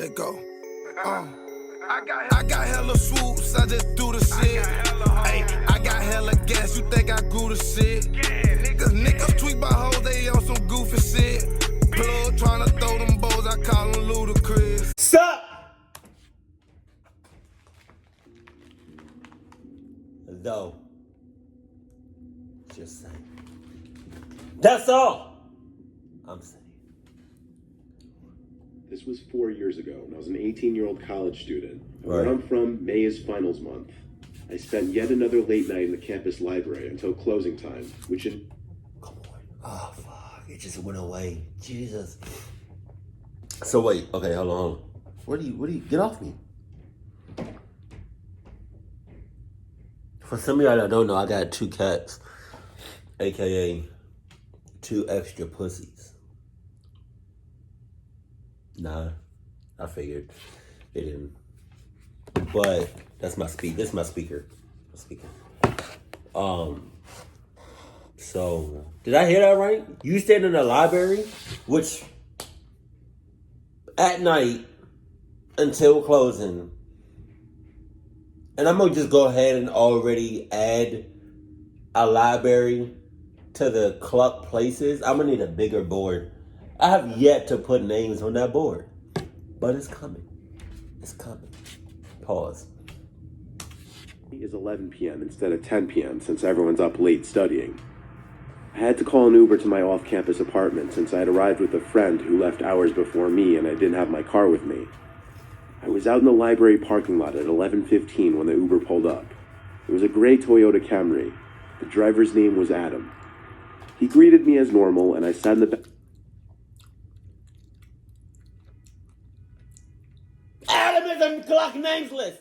Let go. I got hella swoops, I just do the shit. Hey, I got hella gas, you think I grew the shit? Niggas tweak by hoes, they on some goofy shit. Plug tryna throw them bows, I call them ludicrous. Sup? Though, just saying. That's all I'm saying. This was 4 years ago, and I was an 18-year-old college student. Right. Where I'm from, May is finals month. I spent yet another late night in the campus library until closing time, which in... Come on. Oh, fuck. It just went away. Jesus. So wait. Okay, hold on. What do you... Get off me. For some of y'all that don't know, I got 2 cats. AKA 2 extra pussies. Nah. I figured. They didn't. But that's my This is my speaker. So did I hear that right? You stayed in the library, which at night until closing. And I'm gonna just go ahead and already add a library to the club places. I'm gonna need a bigger board. I have yet to put names on that board, but it's coming. It's coming. Pause. It is 11 p.m. instead of 10 p.m. since everyone's up late studying. I had to call an Uber to my off-campus apartment since I had arrived with a friend who left hours before me and I didn't have my car with me. I was out in the library parking lot at 11:15 when the Uber pulled up. It was a gray Toyota Camry. The driver's name was Adam. He greeted me as normal and I sat in the back. Adam is a clock names list.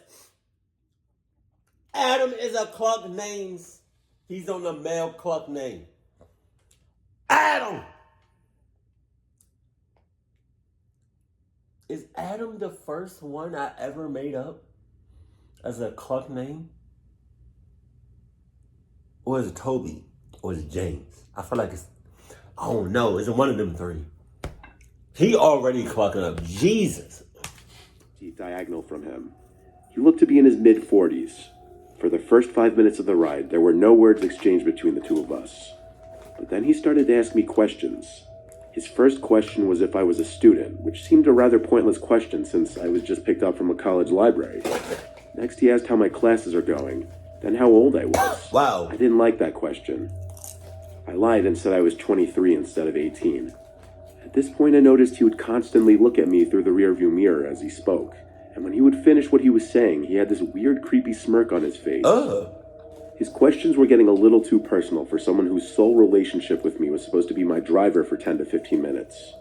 Adam is a clock names. He's on the male clock name. Adam! Is Adam the first one I ever made up as a clock name? Or is it Toby? Or is it James? I feel like it's, I don't know. Is it one of them 3? He already clocking up. Jesus. Diagonal from him. He looked to be in his mid-40s. For the first 5 minutes of the ride, there were no words exchanged between the two of us. But then he started to ask me questions. His first question was if I was a student, which seemed a rather pointless question since I was just picked up from a college library. Next, he asked how my classes are going, then how old I was. Wow. I didn't like that question. I lied and said I was 23 instead of 18. At this point, I noticed he would constantly look at me through the rearview mirror as he spoke. And when he would finish what he was saying, he had this weird, creepy smirk on his face. His questions were getting a little too personal for someone whose sole relationship with me was supposed to be my driver for 10 to 15 minutes.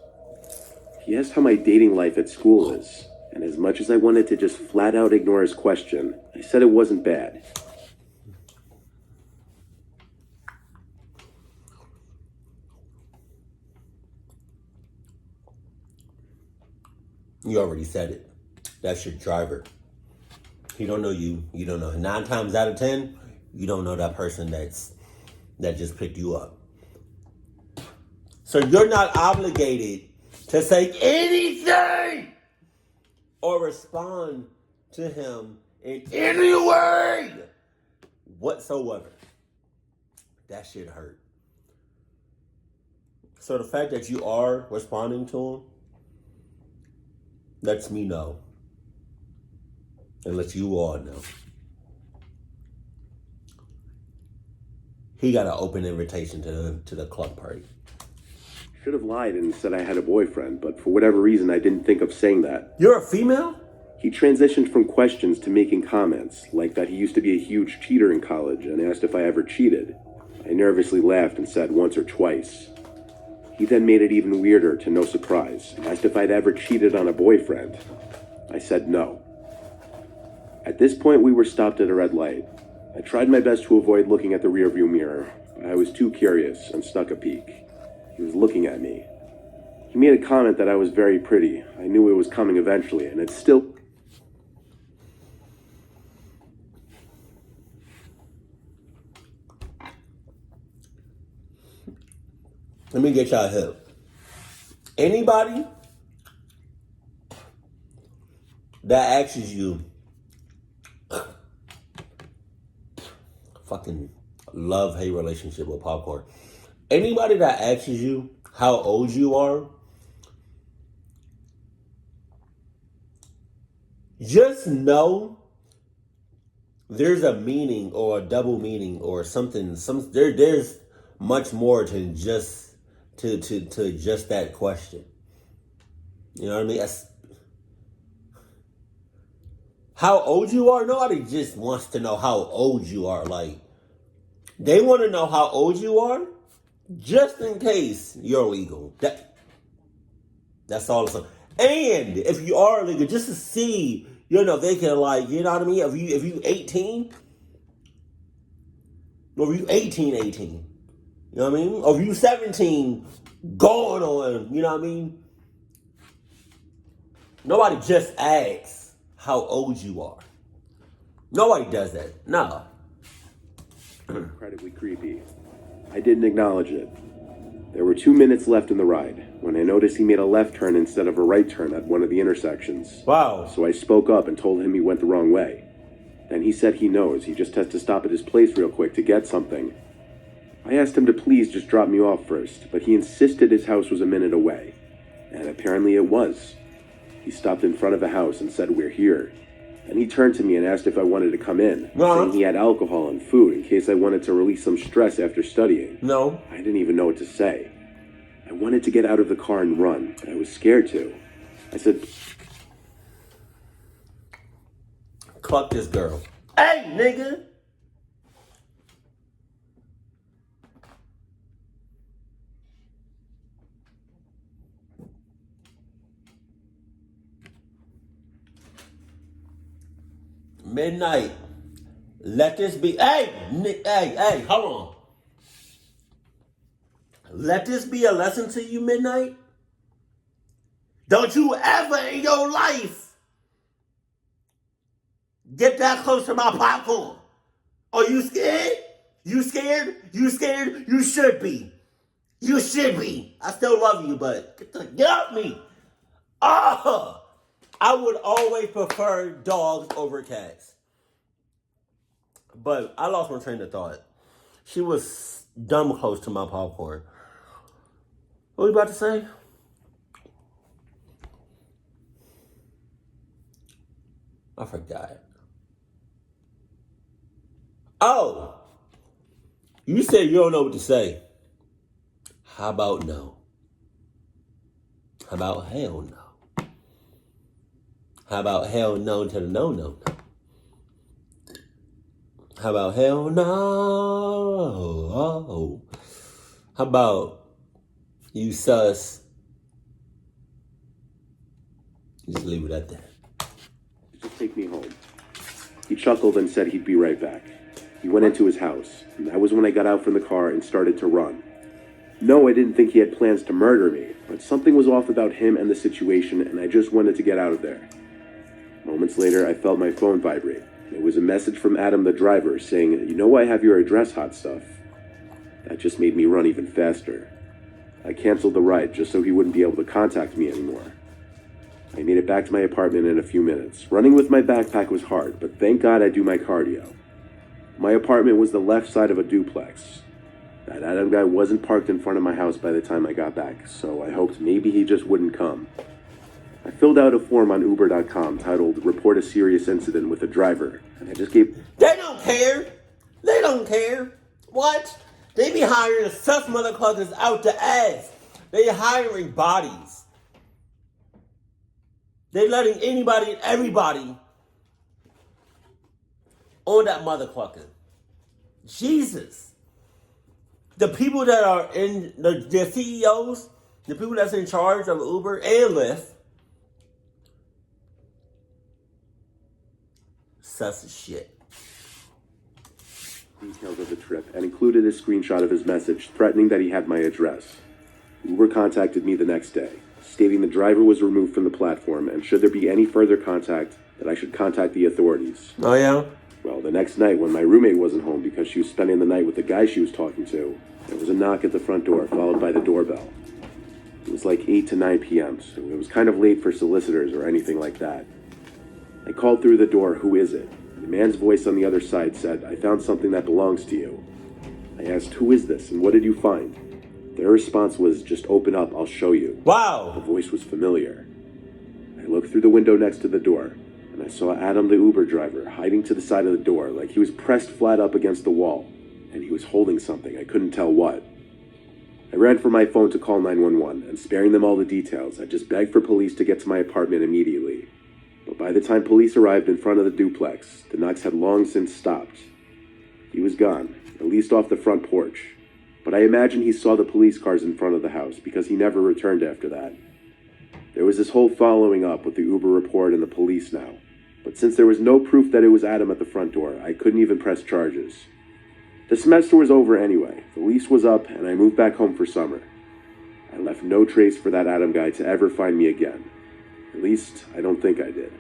He asked how my dating life at school is, and as much as I wanted to just flat out ignore his question, I said it wasn't bad. You already said it. That's your driver. He don't know you. You don't know him. 9 times out of 10, you don't know that person that just picked you up. So you're not obligated to say anything or respond to him in any way whatsoever. That shit hurt. So the fact that you are responding to him lets me know. And lets you all know. He got an open invitation to the club party. I should have lied and said I had a boyfriend, but for whatever reason, I didn't think of saying that. You're a female? He transitioned from questions to making comments, like that he used to be a huge cheater in college and asked if I ever cheated. I nervously laughed and said once or twice. He then made it even weirder, to no surprise, asked if I'd ever cheated on a boyfriend. I said no. At this point, we were stopped at a red light. I tried my best to avoid looking at the rearview mirror. I was too curious and snuck a peek. He was looking at me. He made a comment that I was very pretty. I knew it was coming eventually, and it's still... Let me get y'all help. Anybody that asks you, fucking love-hate relationship with popcorn. Anybody that asks you how old you are, just know there's a meaning or a double meaning or something. There's much more to just to just that question. You know what I mean? How old you are? Nobody just wants to know how old you are. Like, they want to know how old you are just in case you're legal. That's all it's on. And if you are legal, just to see, they can, like, you know what I mean? If you 18, or you 18, you know what I mean? Or if you 17, going on, you know what I mean? Nobody just asks how old you are. Nobody does that. No. Incredibly creepy. I didn't acknowledge it. There were 2 minutes left in the ride when I noticed he made a left turn instead of a right turn at one of the intersections. Wow. So I spoke up and told him he went the wrong way. Then he said he knows. He just has to stop at his place real quick to get something. I asked him to please just drop me off first, but he insisted his house was a minute away. And apparently it was. He stopped in front of a house and said, "We're here." And he turned to me and asked if I wanted to come in, saying he had alcohol and food in case I wanted to release some stress after studying. No. I didn't even know what to say. I wanted to get out of the car and run, but I was scared to. I said, "Cluck this girl. Hey, nigga!" Midnight. Let this be. Hey, hold on. Let this be a lesson to you, Midnight. Don't you ever in your life get that close to my popcorn. Are you scared? You scared? You scared? You should be. You should be. I still love you, but get off me. I would always prefer dogs over cats. But I lost my train of thought. She was dumb close to my popcorn. What were you about to say? I forgot. Oh! You said you don't know what to say. How about no? How about hell no? How about hell no to the no? How about hell no? How about you sus? Just leave it at that. "Just take me home." He chuckled and said he'd be right back. He went into his house, and that was when I got out from the car and started to run. No, I didn't think he had plans to murder me, but something was off about him and the situation, and I just wanted to get out of there. Moments later, I felt my phone vibrate. It was a message from Adam, the driver, saying, "You know I have your address, hot stuff." That just made me run even faster. I canceled the ride just so he wouldn't be able to contact me anymore. I made it back to my apartment in a few minutes. Running with my backpack was hard, but thank God I do my cardio. My apartment was the left side of a duplex. That Adam guy wasn't parked in front of my house by the time I got back, so I hoped maybe he just wouldn't come. I filled out a form on Uber.com titled "Report a Serious Incident with a Driver," and I just gave... They don't care. They don't care. What? They be hiring sus motherfuckers out the ass. They hiring bodies. They letting anybody and everybody on that motherfucker. Jesus. The people that are in, the CEOs, the people that's in charge of Uber and Lyft, sus as shit. Details of the trip and included a screenshot of his message threatening that he had my address. Uber contacted me the next day, stating the driver was removed from the platform and should there be any further contact, that I should contact the authorities. Oh, yeah? Well, the next night when my roommate wasn't home because she was spending the night with the guy she was talking to, there was a knock at the front door followed by the doorbell. It was like 8 to 9 p.m., so it was kind of late for solicitors or anything like that. I called through the door, "Who is it?" The man's voice on the other side said, "I found something that belongs to you." I asked, "Who is this and what did you find?" Their response was, "Just open up, I'll show you." Wow. The voice was familiar. I looked through the window next to the door, and I saw Adam the Uber driver hiding to the side of the door like he was pressed flat up against the wall, and he was holding something. I couldn't tell what. I ran for my phone to call 911, and sparing them all the details, I just begged for police to get to my apartment immediately. But by the time police arrived in front of the duplex, the knocks had long since stopped. He was gone, at least off the front porch. But I imagine he saw the police cars in front of the house because he never returned after that. There was this whole following up with the Uber report and the police now. But since there was no proof that it was Adam at the front door, I couldn't even press charges. The semester was over anyway, the lease was up, and I moved back home for summer. I left no trace for that Adam guy to ever find me again. At least, I don't think I did.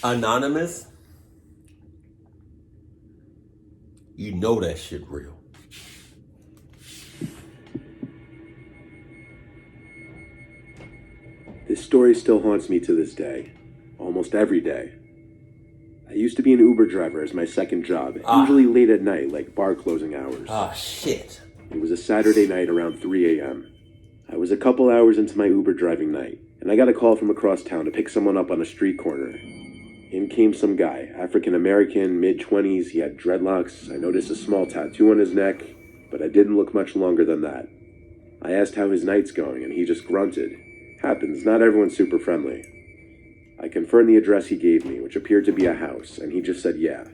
Anonymous, you know that shit real. This story still haunts me to this day, almost every day. I used to be an Uber driver as my second job, usually late at night, like bar closing hours. Shit. It was a Saturday night around 3 a.m. I was a couple hours into my Uber driving night, and I got a call from across town to pick someone up on a street corner. In came some guy, African-American, mid-20s, he had dreadlocks, I noticed a small tattoo on his neck, but I didn't look much longer than that. I asked how his night's going, and he just grunted. Happens, not everyone's super friendly. I confirmed the address he gave me, which appeared to be a house, and he just said yeah.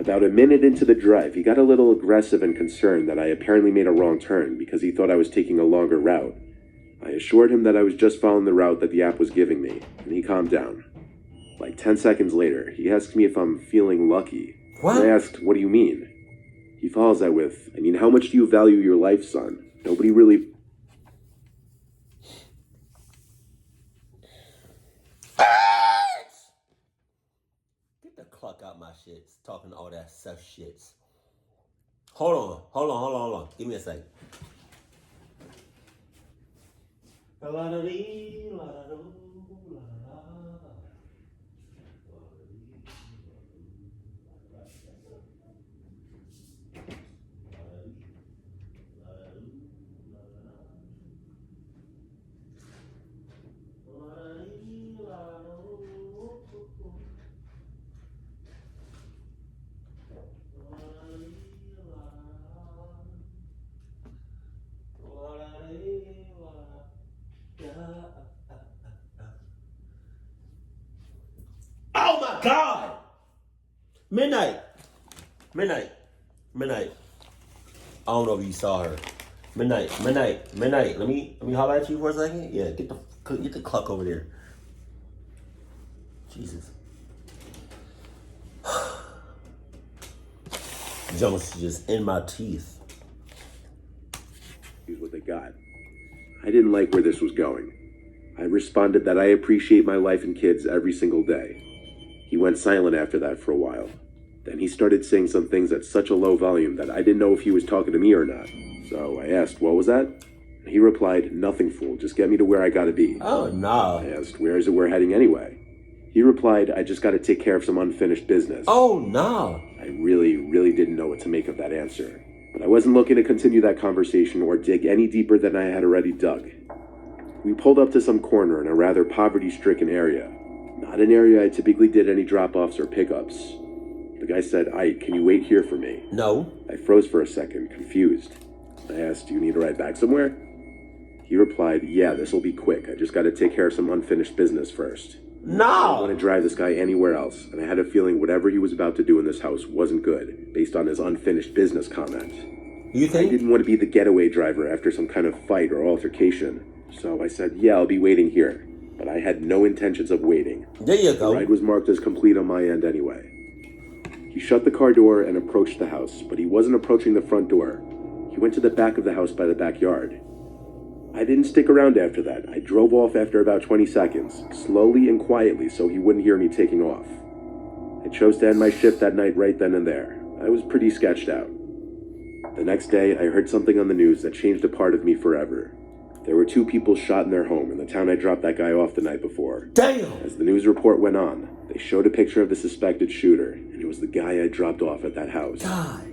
About a minute into the drive, he got a little aggressive and concerned that I apparently made a wrong turn because he thought I was taking a longer route. I assured him that I was just following the route that the app was giving me, and he calmed down. Like 10 seconds later, he asked me if I'm feeling lucky. What? And I asked, "What do you mean?" He follows that with, "I mean, how much do you value your life, son? Nobody really..." Get the cluck out my shit. Talking all that stuff shit. Hold on. Give me a second. Oh my God! Midnight. I don't know if you saw her. Midnight. Let me holler at you for a second. Yeah, get the cluck over there. Jesus. Jones is just in my teeth. Here's what they got. I didn't like where this was going. I responded that I appreciate my wife and kids every single day. He went silent after that for a while. Then he started saying some things at such a low volume that I didn't know if he was talking to me or not. So I asked, "What was that?" He replied, "Nothing, fool. Just get me to where I gotta be." Oh, no. I asked, "Where is it we're heading anyway?" He replied, "I just gotta take care of some unfinished business." Oh, no. I really didn't know what to make of that answer. But I wasn't looking to continue that conversation or dig any deeper than I had already dug. We pulled up to some corner in a rather poverty-stricken area. Not an area I typically did any drop-offs or pickups. The guy said, "Ike, can you wait here for me?" No. I froze for a second, confused. I asked, "Do you need a ride back somewhere?" He replied, "Yeah, this'll be quick. I just gotta take care of some unfinished business first." I didn't want to No. drive this guy anywhere else, and I had a feeling whatever he was about to do in this house wasn't good, based on his unfinished business comment. You I think? didn't want to be the getaway driver after some kind of fight or altercation, so I said, "Yeah, I'll be waiting here." But I had no intentions of waiting. There you The go. ride was marked as complete on my end anyway. He shut the car door and approached the house, but he wasn't approaching the front door. He went to the back of the house by the backyard. I didn't stick around after that. I drove off after about 20 seconds, slowly and quietly so he wouldn't hear me taking off. I chose to end my shift that night right then and there. I was pretty sketched out. The next day, I heard something on the news that changed a part of me forever. There were 2 people shot in their home in the town I dropped that guy off the night before. Damn! As the news report went on, they showed a picture of the suspected shooter, and it was the guy I dropped off at that house. God.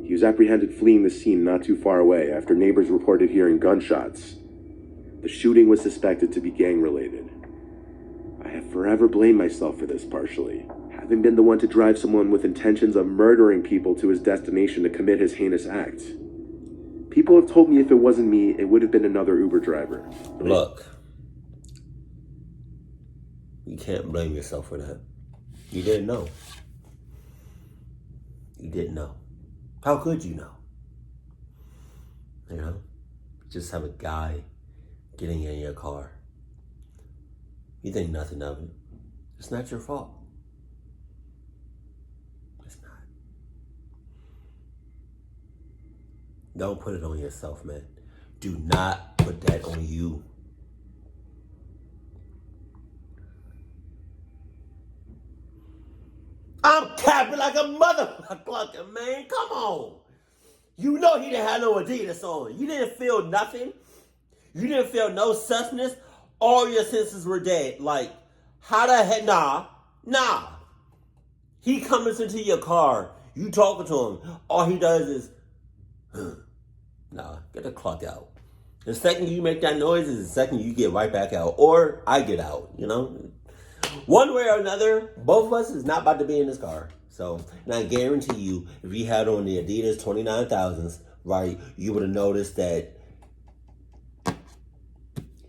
He was apprehended fleeing the scene not too far away after neighbors reported hearing gunshots. The shooting was suspected to be gang-related. I have forever blamed myself for this partially, having been the one to drive someone with intentions of murdering people to his destination to commit his heinous act. People have told me if it wasn't me, it would have been another Uber driver. Look, you can't blame yourself for that. You didn't know. You didn't know. How could you know? You know? Just have a guy getting in your car. You think nothing of it. It's not your fault. It's not. Don't put it on yourself, man. Do not put that on you. I'm capping like a motherfucker, man. Come on. You know he didn't have no Adidas on. You didn't feel nothing. You didn't feel no sustenance. All your senses were dead. Like, how the heck? Nah. He comes into your car. You talking to him. All he does is, nah, get the clock out. The second you make that noise is the second you get right back out. Or I get out, you know? One way or another, both of us is not about to be in this car. So, and I guarantee you, if you had on the Adidas 29,000s, right, you would have noticed that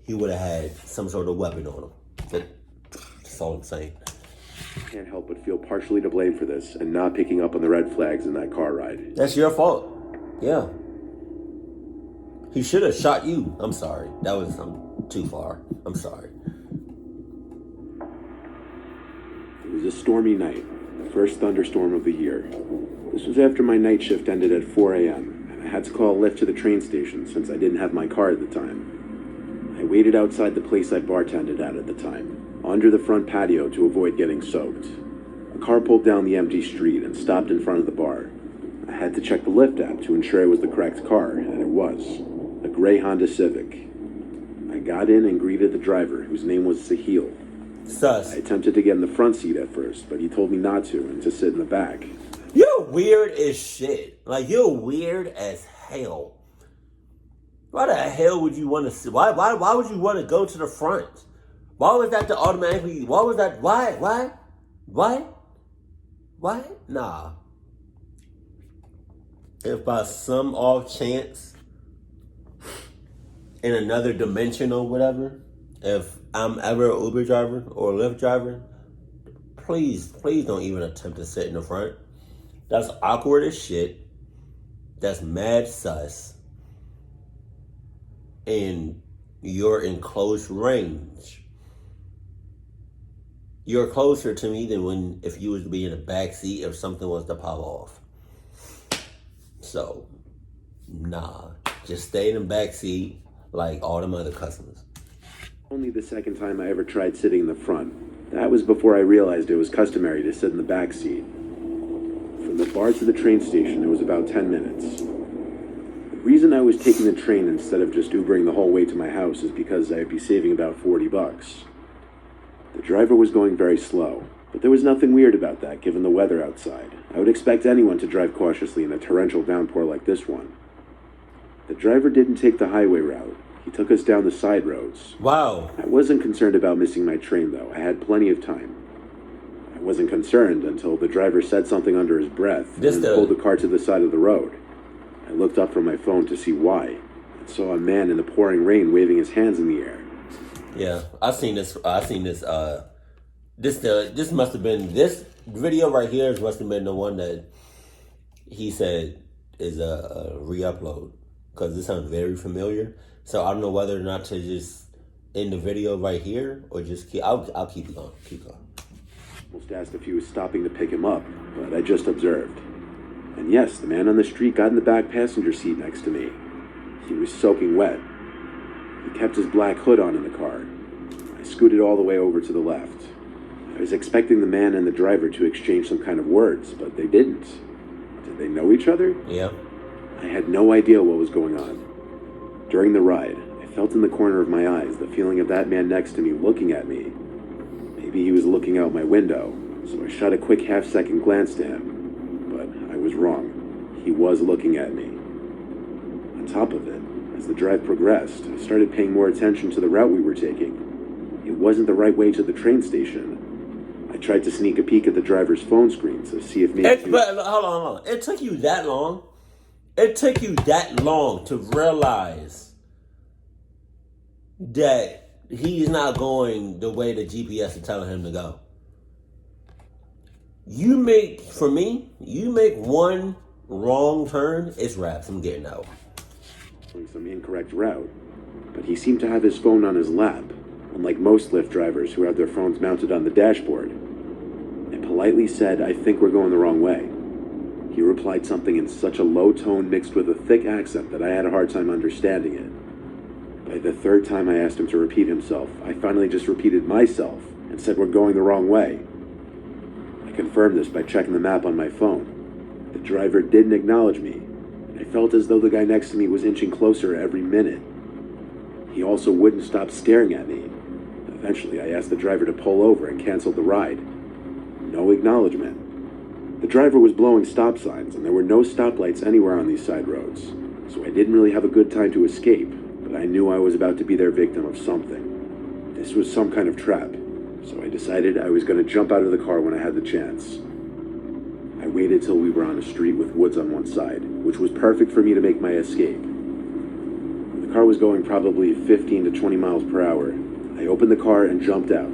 he would have had some sort of weapon on him. That's all I'm saying. I can't help but feel partially to blame for this and not picking up on the red flags in that car ride. That's your fault. Yeah. He should have shot you. I'm sorry. That was too far. I'm sorry. It was a stormy night, the first thunderstorm of the year. This was after my night shift ended at 4 a.m., and I had to call a Lyft to the train station since I didn't have my car at the time. I waited outside the place I bartended at the time, under the front patio to avoid getting soaked. A car pulled down the empty street and stopped in front of the bar. I had to check the Lyft app to ensure it was the correct car, and it was. A gray Honda Civic. I got in and greeted the driver, whose name was Sahil. Sus. I attempted to get in the front seat at first, but he told me not to and to sit in the back. You're weird as shit. Like, you're weird as hell. Why the hell would you want to sit? Why would you want to go to the front? Why was that the automatically? Why was that? Why? Nah. If by some off chance, in another dimension or whatever, if I'm ever an Uber driver or a Lyft driver, please don't even attempt to sit in the front. That's awkward as shit. That's mad sus. And you're in close range. You're closer to me than if you was to be in the back seat if something was to pop off. So, nah. Just stay in the back seat like all them other customers. Only the second time I ever tried sitting in the front. That was before I realized it was customary to sit in the back seat. From the bar to the train station, it was about 10 minutes. The reason I was taking the train instead of just Ubering the whole way to my house is because I'd be saving about $40. The driver was going very slow, but there was nothing weird about that given the weather outside. I would expect anyone to drive cautiously in a torrential downpour like this one. The driver didn't take the highway route. He took us down the side roads. Wow. I wasn't concerned about missing my train, though. I had plenty of time. I wasn't concerned until the driver said something under his breath and pulled the car to the side of the road. I looked up from my phone to see why and saw a man in the pouring rain waving his hands in the air. Yeah, I've seen this. This must have been, this video right here must have been the one that he said is a re-upload, because this sounds very familiar. So I don't know whether or not to just end the video right here or just keep. I'll keep it going. Keep going. Almost asked if he was stopping to pick him up, but I just observed. And yes, the man on the street got in the back passenger seat next to me. He was soaking wet. He kept his black hood on in the car. I scooted all the way over to the left. I was expecting the man and the driver to exchange some kind of words, but they didn't. Did they know each other? Yeah. I had no idea what was going on. During the ride, I felt in the corner of my eyes the feeling of that man next to me looking at me. Maybe he was looking out my window, so I shot a quick half-second glance to him. But I was wrong. He was looking at me. On top of it, as the drive progressed, I started paying more attention to the route we were taking. It wasn't the right way to the train station. I tried to sneak a peek at the driver's phone screen to see if maybe... But hold on. It took you that long? It took you that long to realize that he's not going the way the GPS is telling him to go. You make one wrong turn, it's wraps. I'm getting out. Some incorrect route, but he seemed to have his phone on his lap, unlike most Lyft drivers who have their phones mounted on the dashboard. I politely said, "I think we're going the wrong way." He replied something in such a low tone mixed with a thick accent that I had a hard time understanding it. By the third time I asked him to repeat himself, I finally just repeated myself and said we're going the wrong way. I confirmed this by checking the map on my phone. The driver didn't acknowledge me. I felt as though the guy next to me was inching closer every minute. He also wouldn't stop staring at me. Eventually, I asked the driver to pull over and canceled the ride. No acknowledgement. The driver was blowing stop signs, and there were no stoplights anywhere on these side roads, so I didn't really have a good time to escape, but I knew I was about to be their victim of something. This was some kind of trap, so I decided I was going to jump out of the car when I had the chance. I waited till we were on a street with woods on one side, which was perfect for me to make my escape. The car was going probably 15 to 20 miles per hour. I opened the car and jumped out.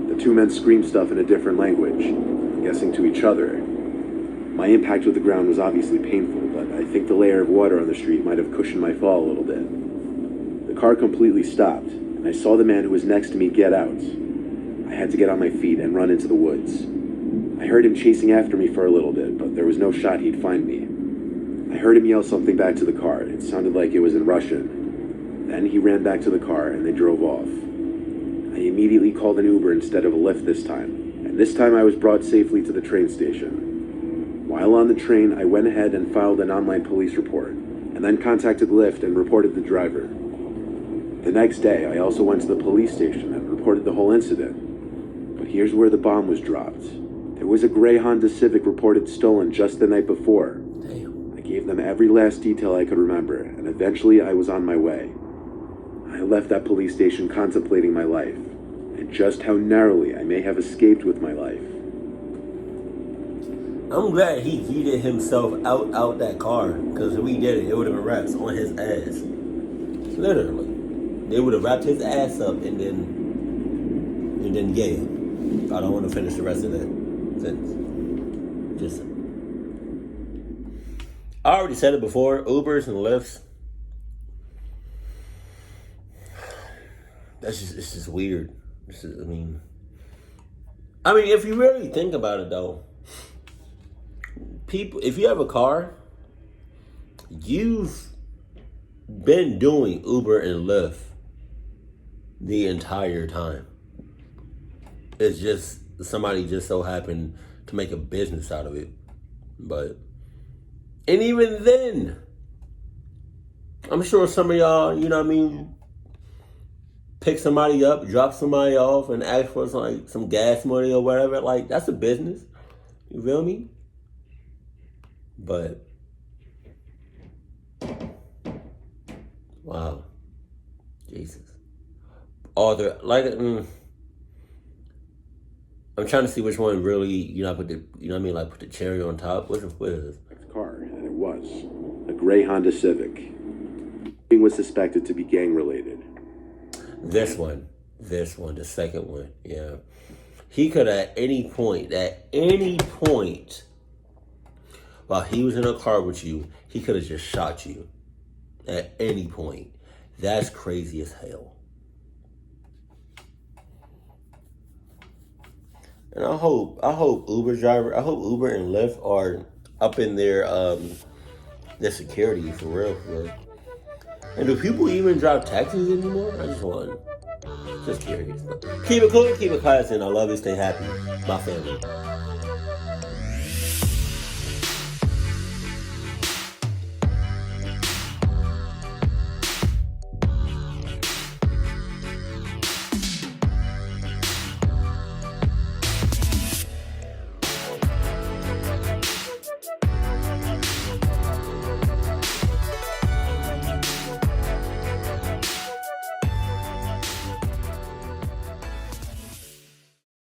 The two men screamed stuff in a different language, I'm guessing to each other. My impact with the ground was obviously painful, but I think the layer of water on the street might have cushioned my fall a little bit. The car completely stopped, and I saw the man who was next to me get out. I had to get on my feet and run into the woods. I heard him chasing after me for a little bit, but there was no shot he'd find me. I heard him yell something back to the car. It sounded like it was in Russian. Then he ran back to the car and they drove off. I immediately called an Uber instead of a Lyft this time, and this time I was brought safely to the train station. While on the train, I went ahead and filed an online police report, and then contacted Lyft and reported the driver. The next day, I also went to the police station and reported the whole incident. But here's where the bomb was dropped. There was a gray Honda Civic reported stolen just the night before. Damn. I gave them every last detail I could remember, and eventually I was on my way. I left that police station contemplating my life, and just how narrowly I may have escaped with my life. I'm glad he yeeted himself out that car, because if we did it would have been wraps on his ass. Literally. They would have wrapped his ass up and then yeah. I don't want to finish the rest of that. Just, I already said it before. Ubers and Lyfts. It's just weird. I mean, if you really think about it, though, people, if you have a car, you've been doing Uber and Lyft the entire time. It's just somebody just so happened to make a business out of it. And even then, I'm sure some of y'all, pick somebody up, drop somebody off, and ask for some gas money or whatever. Like, that's a business. You feel me? But, wow. Jesus. I'm trying to see which one really, put the cherry on top. What is it? Car, and it was a gray Honda Civic. It was suspected to be gang related. This one, the second one, yeah. He could at any point, while he was in a car with you, he could have just shot you. At any point. That's crazy as hell. And I hope Uber and Lyft are up in their security for real. And do people even drive taxis anymore? Just curious. Keep it cool, keep it classy, and I love you. Stay happy. My family.